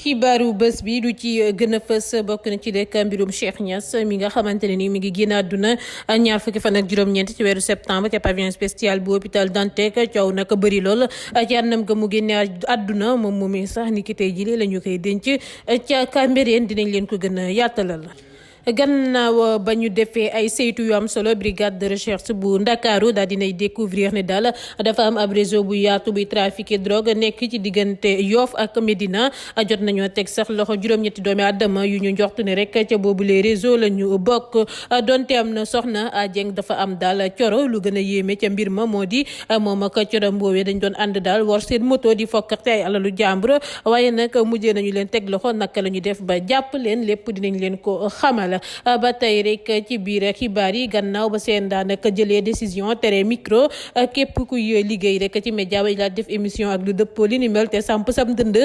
xibaaru bés bi du ci gën a fës bokk na ci rek mbirum Cheikh Niass mi nga xamante ne ni mi ngi génn àdduna ñaar fukki fan ak juróom-ñeent ci weeru septembre ca pavillon spécial bu hôpital Dantec coow nag bëri lool ci àndam ga mu génne àdduna moom moomee sax ni ki tey jii la ñu koy denc ca Cambérène dinañ leen ko gën a yaatalal. Gannaaw ba ñu defee ay saytu yu am solo brigade de recherche bu Ndakaaru daal dinay découvrir ne daal dafa am ab réseau bu yaatu buy trafiqué drogue nekk ci diggante Yoff ak Médina jot nañoo teg sax loxo juróom-ñetti doomi àddama yu ñu njortu ne rek ca boobu les réseau la ñu bokk donte am na soxna Dieng dafa am daal coro lu gën a yéeme ca mbir ma moo di moom ak coro mboowee dañ doon ànd daal war seen moto di fokkate ay alalu jàmbur waaye nag mujjee nañu leen teg loxo naka la ñu def ba jàpp leen lépp dinañ leen ko xamal. Ba tey rek ci biir xibaar yi gannaaw ba seen daanaka jëlee décision tere micro képp kuy liggéey rek ci média way laa def émission ak lu dëppoo li ni mel te samp sam dënd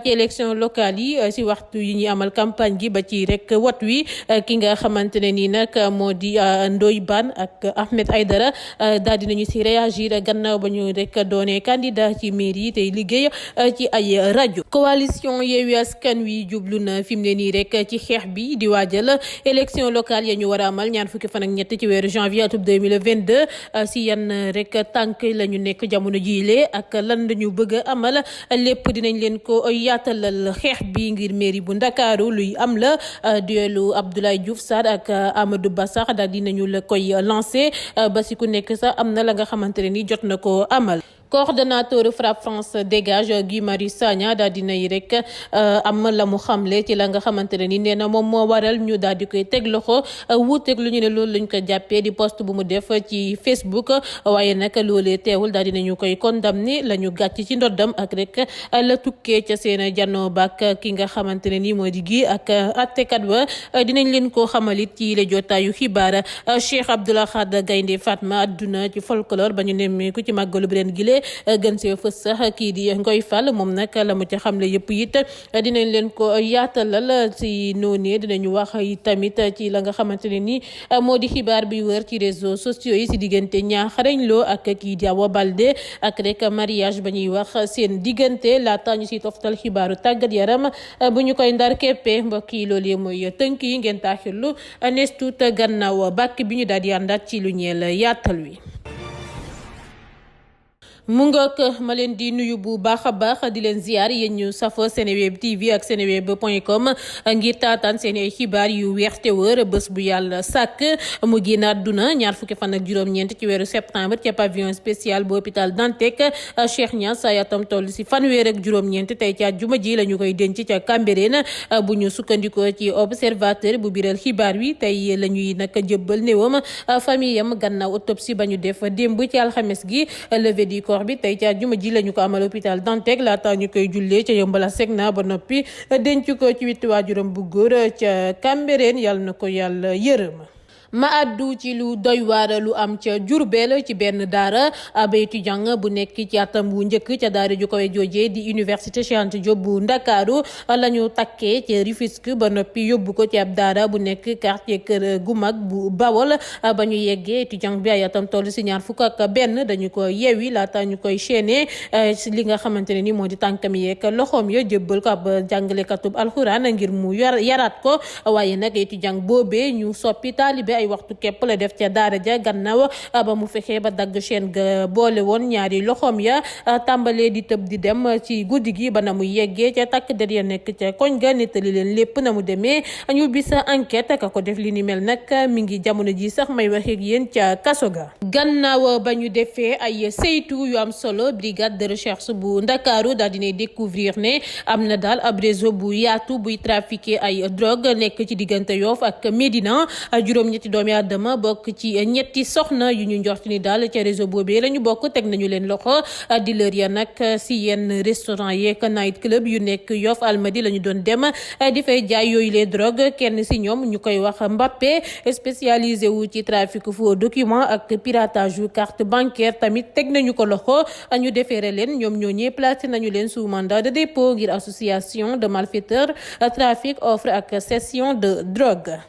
ci élection locale yi si waxtu yi ñuy amal campagne gi ba ci rek wat wi ki nga xamante ne nii nag moo di Ndoye Bane ak Ahmed Aïdara daal dinañu si réagir gannaaw ba ñu rek doone candidat ci mairie yi tey liggéey ci ay rajo. Coalition Yewwi Askan Wi jublu na fi mu ne nii rek ci xeex bi di waajal élection locale ya ñu war a amal ñaar fukki fan ak ñett ci weeru janvier atum 2022 si yan rek tànk la ñu nekk jamono jiile ak lan la ñu bëgg a amal lépp dinañ leen ko yaatalal. xeex bi ngir mairie bu Ndakaaru luy am la duelu Abdoulaye Diouf Sarr ak Amadou Ba sax daal dinañu la koy lancé ba si ku nekk sax am na la nga xamante ne ni jot na ko amal. Coordonnateur Frapp France dégage Guy Marius Sagna daal dinay rek am la mu xamle ci la nga xamante ne ni nee na moom moo waral ñu daal di koy teg loxo wuuteeg lu ñu ne loolu lañ ko jàppee di post bu mu def ci Facebook waaye nag loolee teewul daal dinañu koy condamné la ñu gàcc ci ndoddam ak rek la tukkee ca seen janoo bak ki nga xamante ne ni moo di gi ak attekat ba dinañ leen koo xamalit ci le jotaayu xibaar. Cheikh Abdoul Ahad Gaynde Fatma adduna ci folklore ba ñu nemmeeku ci màggalu bi ren gile gën see fës sax kii di Ngoy Fall moom nag la mu ca xamle yëpp it dinañ leen ko yaatalal si noonu dinañu wax tamit ci la nga xamante ne ni moo di xibaar bi wër ci réseaux sociaux yi si diggante Niakharañ Lo ak kii di Awa Baldé ak rek mariage ba ñuy wax seen diggante laata ñu si toftal xibaaru tàggat yaram bu ñu koy ndar keppe mbokk yi loolu mooy tënk yi ngeen taaxirlu nees tuut gannaaw bàkk bi ñu daal di àndaat ci lu ñeel yaatal wi. mu ngoog ma leen di nuyu bu baax a baax di leen ziar yéen ñu safo Seneweb TV ak seneweb.com ngir taataan seen ay xibaar yu weex te wër bés bu yàlla sàkk mu génn àdduna ñaar fukki fan ak juróom-ñeent ci weeru septembre ca pavillon spécial bu hôpital Dantec Cheikh Niass yatam toll si fanweer ak juróom-ñeent tey ci àjjuma ji la ñu koy denc ca Cambérène bu ñu sukkandikoo ci observateur bu biral xibaar wi tey la ñuy nag jëbbal néewam famille am gannaaw autopsie ba ñu def démb ci alxames gi levée du corps bi tey ci àjjuma ji la ñu ko amal hôpital Dantec laata ñu koy jullee ca Yeumbeul Secna ba noppi denc ko ci wetu waajuram bu góor ca Cambérène yàlla na ko yàlla yërëm. ma àddu ci lu doy waar lu am ca Diourbel ci benn daara ab étudiant bu nekk ci atam bu njëkk ca daara ju koy joojee di université Cheikh Anta Diop bu Ndakaaru la ñu takkee ca Rufisque ba noppi yóbbu ko ci ab daara bu nekk quartier kër gu mag bu Bawol ba ñu yeggee étudiant bi ay atam toll si ñaar fukk ak benn dañu ko yeewi laata ñu koy chaîner li nga xamante ne ni moo di tànkam yeeg loxoom ya jébbal ko ab jàngalekatub alxuraan ngir mu yaraat ko waaye nag étudiant boobee ñu soppi taalibe ay waxtu képp la def ca daara ja gannaaw ba mu fexee ba dagg chaîne ga boole woon ñaari loxoom ya tàmbalee di tëb di dem ci guddi gi ba na mu yeggee ca takk der ya nekk ca koñ ga nettali leen lépp na mu demee ñu bis enquête ka ko def li ni mel nag mi ngi jamono ji sax may wax ak yéen ca kaso ga. Gannaaw ba ñu defee ay saytu yu am solo brigade de recherche bu Ndakaaru daal dinay découvrir ne am na daal ab réseau bu yaatu buy trafiqué ay drogue nekk ci diggante Yoff ak Médina juróom-ñetti doomi Adama bokk ci ñetti soxna yu ñu njort ni daal ca réseau boobee la ñu bokk teg nañu leen loxo dealer ya nag si yenn restaurant yeeg night club yu nekk Yoff Almadi la ñu doon dem di fay jaay yooyu les drogue kenn si ñoom ñu koy wax Mbappé spécialisé wu ci trafic faux document ak piratage yu carte bancaire tamit teg nañu ko loxo ñu defeere leen ñoom ñooñee placé nañu leen sous mandat de dépôt ngir association de malfaiteurs trafic offre ak cession de drogue.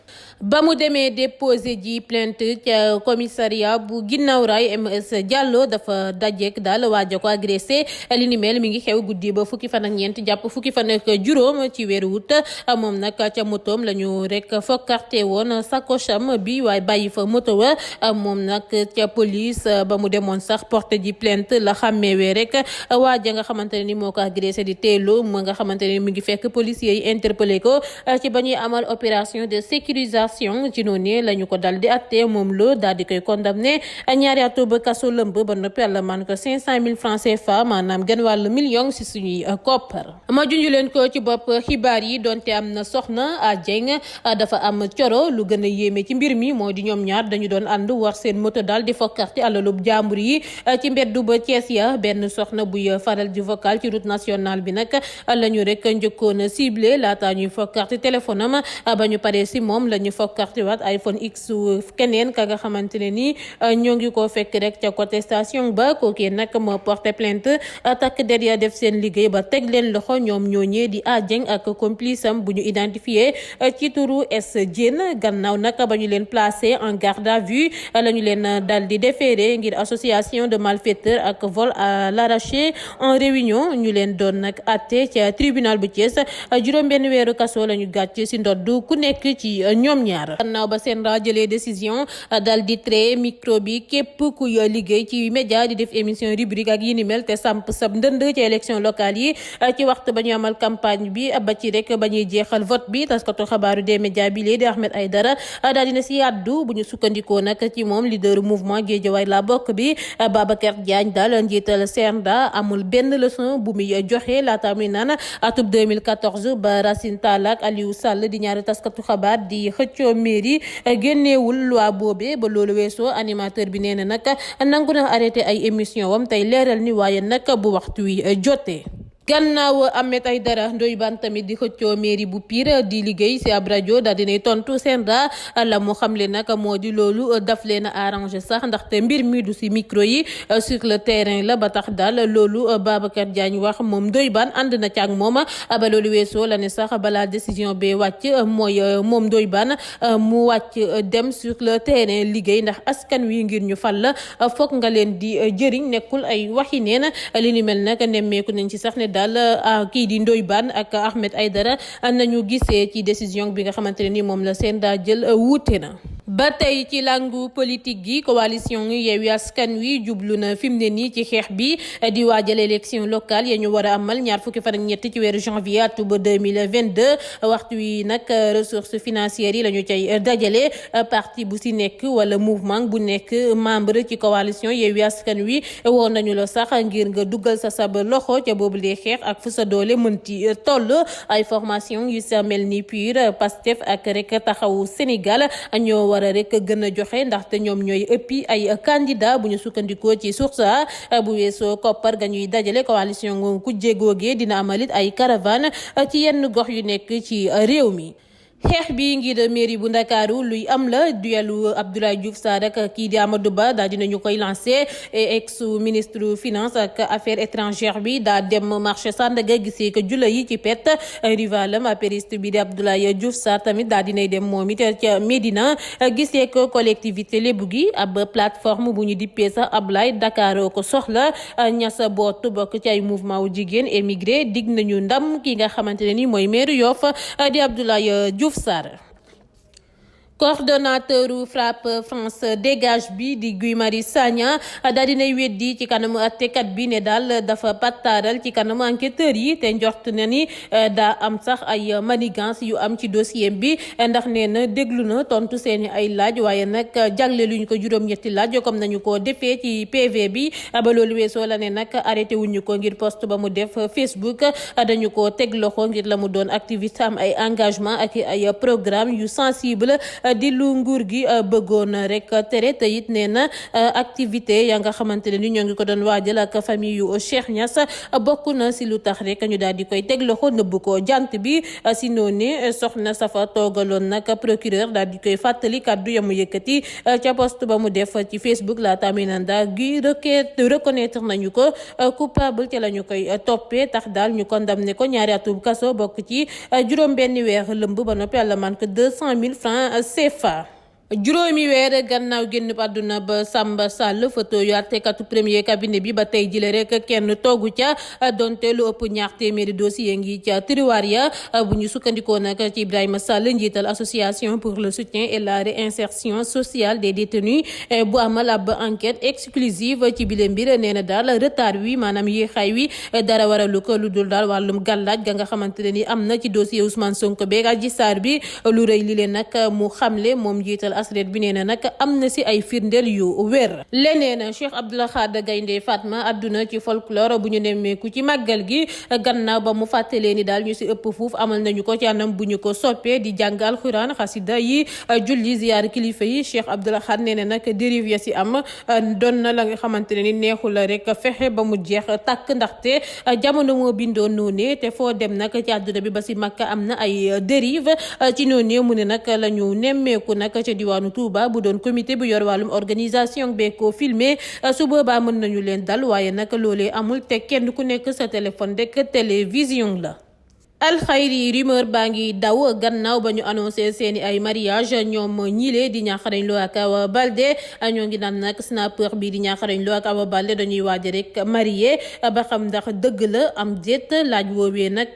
ba mu demee dépôt déposé ji plainte ca commissariat bu Guinaw Rail. MS Diallo dafa dajeek daal waaja ko agressé li ni mel mi ngi xew guddi ba fukki fan ak ñeent jàpp fukki fan ak juróom ci weeru wut moom nag ca motoom la ñu rek fokkarte woon sacocham bi waaye bàyyi fa moto wa moom nag ca police ba mu demoon sax porte ji plainte la xàmmeewee rek waaja nga xamante ne ni moo ko agressé di teelu mu nga xamante ne mi ngi fekk policiers yi interpellé ko ci ba ñuy amal opération de sécurisation ci noonu la ñu ko dal di atte moom la daal di koy condamné ñaari atu ba kaso lëmb ba noppi àlla man ko 500 000 francs CFA maanaam genn wàllu million si suñuy koppar. Ma junj leen ko ci bopp xibaar yi donte am na soxna a Dieng dafa am coro lu gën a yéeme ci mbir mi moo di ñoom ñaar dañu doon ànd war seen moto daal di fokkarti alalub jàmbur yi ci mbeddu ba Thiès ya benn soxna buy faral di vocal ci route nationale bi nag la ñu rek njëkkoon ciblé laata ñuy fokkarti téléphone am ba ñu paree si moom la ñu fokkarti waat iPhone X keneen ka nga xamante ne ni ñoo ngi ko fekk rek ca côté station ba kookee nag moo porté plainte takk der ya def seen liggéey ba teg leen loxo ñoom ñooñee di A Dieng ak complice am bu ñu identifié ci turu S Dieng gannaaw nag ba ñu leen placé en garde à vue la ñu leen dal di déféré ngir association de malfaiteurs ak vol à l'arraché en réunion ñu leen doon nag atte ca tribunal bu Thiès juróom-benn weeru kaso la ñu gàcc si ndodd ku nekk ci ñoom ñaar gannaaw ba seen ra jëlee décision dal di traité micro bi képp kuy liggéey ci média di def émission rubrique ak yi ni mel te samp sab ndënd ci élection locale yi ci waxtu ba ñu amal campagne bi ba ci rek ba ñuy jeexal vote bi taskatu xabaaru des médias bi léegi di Ahmed Aïdara daal dina si yàddu bu ñu sukkandikoo nag ci moom leader mouvement Guédiawaye la bokk bi Babacar Diagne daal njiital CNRA amul benn leçon bu muy joxe laata muy naan atub 2014 ba Racine Talla ak Aliou Sall di ñaari taskatu xabaar di xëccoo mairie génneewul loi boobee ba loolu weesoo animateur bi nee na nag nangu na arrêté ay émission wam tey leeral ni waaye nag bu waxtu wi jotee. gannaaw Ahmed Aïdara Ndoye Bane tamit di xëccoo mairie bu Pire di liggéey si ab rajo daal dinay tontu CNRA la mu xamle nag moo di loolu daf leen a arrangé sax ndaxte mbir mi du si micro yi sur le terrain la ba tax daal loolu Babacar Diagne wax moom Ndoye Bane ànd na ci ak moom ba loolu weesoo la ne sax balaa décision bee wàcc mooy moom Ndoye Bane mu wàcc dem sur le terrain liggéey ndax askan wi ngir ñu fal la foog nga leen di jëriñ nekkul ay waxi neen li ni mel nag nemmeeku nañ ci sax ne daal kii di Ndoye Bane ak Ahmed Aïdara nañu gisee ci décision bi nga xamante ne ni moom la seen daa jël wuute na. ba tey ci langu politique gi coalition Yewwi Askan Wi jublu na fi mu ne nii ci xeex bi di waajal élection locale ya ñu war a amal ñaar fukki fan ak ñett ci weeru janvier atuba 2022 waxtu wi nag ressources financières yi la ñu cay dajale parti bu si nekk wala mouvement bu nekk membre ci coalition Yewwi Askan Wi woon nañu la sax ngir nga duggal sa sab loxo ca boobu lee xeex ak fu sa doole mënti toll ay formation yu sa mel ni PUR PASTEF ak rek taxawu Sénégal ñoo war a rek gën a joxe ndaxte ñoom ñooy ëppi ay candidat bu ñu sukkandikoo ci source bu weesoo koppar ga ñuy dajale coalition ku jégoogee dina amalit ay caravane ci yenn gox yu nekk ci réew mi. xeex bi ngir mairie bu Ndakaaru luy am la duelu Abdoulaye Diouf Sarr ak kii di Amadou Ba daal dinañu koy lancé ex ministre finance ak affaires étrangères bi daa dem marché Sandaga gisee ko jula yi ci pet rivalam apériste bi di Abdoulaye Diouf Sarr tamit daal dinay dem moom it ca Médina gisee ko collectivité lébu gi ab plateforme bu ñu dippee sax Ablaye Dakar ko soxla ñasa boot bokk ci ay mouvement wu jigéen émigré dig nañu ndam ki nga xamante ne ni mooy maire Yoff di Abdoulaye Diouf Sarr. coordonnateur FRAPP France dégage bi di Guy Marius Sagna daal dinay weddi ci kanamu àttekat bi ne daal dafa pattaaral ci kanamu enquêteurs yi te njort na ni daa am sax ay manigance yu am ci dossier bi ndax nee na déglu na tontu seeni ay laaj waaye nag jagle luñ ko juróom-ñetti laaj comme nañu ko defee ci PV bi ba loolu weesoo la ne nag arrêté wuñu ko ngir post ba mu def Facebook dañu ko teg loxo ngir la mu doon activiste am ay engagement ak ay programme yu sensible di lu nguur gi bëggoon rek tere te it nee na activité ya nga xamante ne ni ñoo ngi ko doon waajal ak famille yu Cheikh Niass bokk na si lu tax rek ñu daal di koy teg loxo nëbb ko jant bi si noonu soxna Safa toogaloon nag procureur daal di koy fàttali kàddu yamu yëkkati ca poste ba mu def ci Facebook la taminanda gi reconnaître nañu ko coupable ca la ñu koy toppee tax daal ñu condamné ko ñaari atub kaso bokk ci juróom benn weer lëmb ba noppi àlla man ko 200 000 francs CFA. juróomi weer gannaaw génn àdduna ba Samba Sall photo yu àttekatu premier cabinet bi ba tey jile rek kenn toogu ca donte lu ëpp ñaar téeméeri dossier ngi ca tiroir ya bu ñu sukkandikoo nag ci Ibrahima Sall njiital association pour le soutien et la réinsertion sociale des détenus bu amal ab enquête exclusive ci bile mbir nee na daal retard wi maanaam yéexaay wi dara waralu ko lu dul daal wàllum gàllaaj ga nga xamante ne ni am na ci dossier Ousmane Sonko beeg Adji Sarr bi lu rëy li leen nag mu xamle moom njiital asret bi nee na nag am na si ay firndeel yu wér. leneen Cheikh Abdoul Ahad Gaynde Fatma àdduna ci folklore bu ñu nemmeeku ci màggal gi gannaaw ba mu fàttalee ni daal ñu si ëpp fuuf amal nañu ko ci anam bu ñu ko soppee di jàng alxuraan xasida yi julli ziyaar kilifa yi Cheikh Abdoul Ahad nee na nag dérive ya si am doon na la nga xamante ne ni neexul la rek fexe ba mu jeex tàkk ndaxte jamono moo bindoo noonu te foo dem nag ci àdduna bi ba si Makka am na ay dérive ci noonu mu ne nag la ñu nemmeeku nag ca diwaanu Touba bu doon comité bu yor wàllum organisation bee ko filmé su boobaa mën nañu leen dal waaye nag loolee amul te kenn ku nekk sa téléphone rek télévision la. alxayri rumeur baa ngi daw gannaaw ba ñu annoncé seeni ay mariage ñoom ñiile di Niakharañ Lo ak Awa Balde ñoo ngi naan nag snapper bi di Niakharañ Lo ak Awa Balde dañuy waaj rek marié ba xam ndax dëgg la am déet laaj woowee nag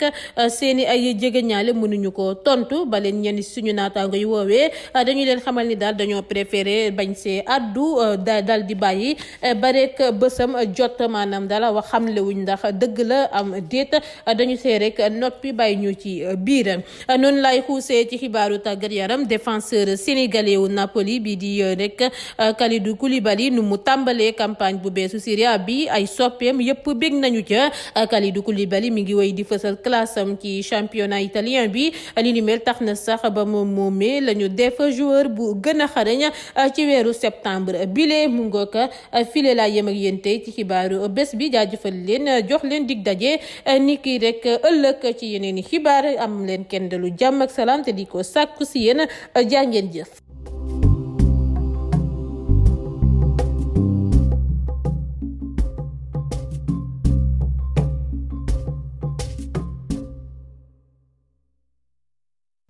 seeni ay jegeñaale mënuñu ko tontu ba leen ñenn suñu naataango yu woowee dañu leen xamal ni daal dañoo préféré bañ see addu dal di bàyyi ba rek bësam jot maanaam daal wax xamle wuñ ndax dëgg la am déet dañu see rek noppi bàyyi ñu ci biir noonu lay xuusee ci xibaaru tàggat yaram défenseur sénégalais wu Napoli bi di rek Kalidou Koulibaly nu mu tàmbalee campagne bu beesu Serie A bi ay soppeem yëpp bég nañu ca Kalidou Koulibaly mi ngi wéy di fësal classe am ci championnat italien bi li ni mel tax na sax ba moom moomee la ñu def joueur bu gën a xarañ ci weeru septembre bile mu ngoog file laa yem ak yéen tey ci xibaaru bés bi jaajëfal leen jox leen dig daje ni ki rek ëllëg ci yeneen i xibaar am leen kenn dalu jàmm ak salaam te di ko sàkku si yéen jàngeen jëf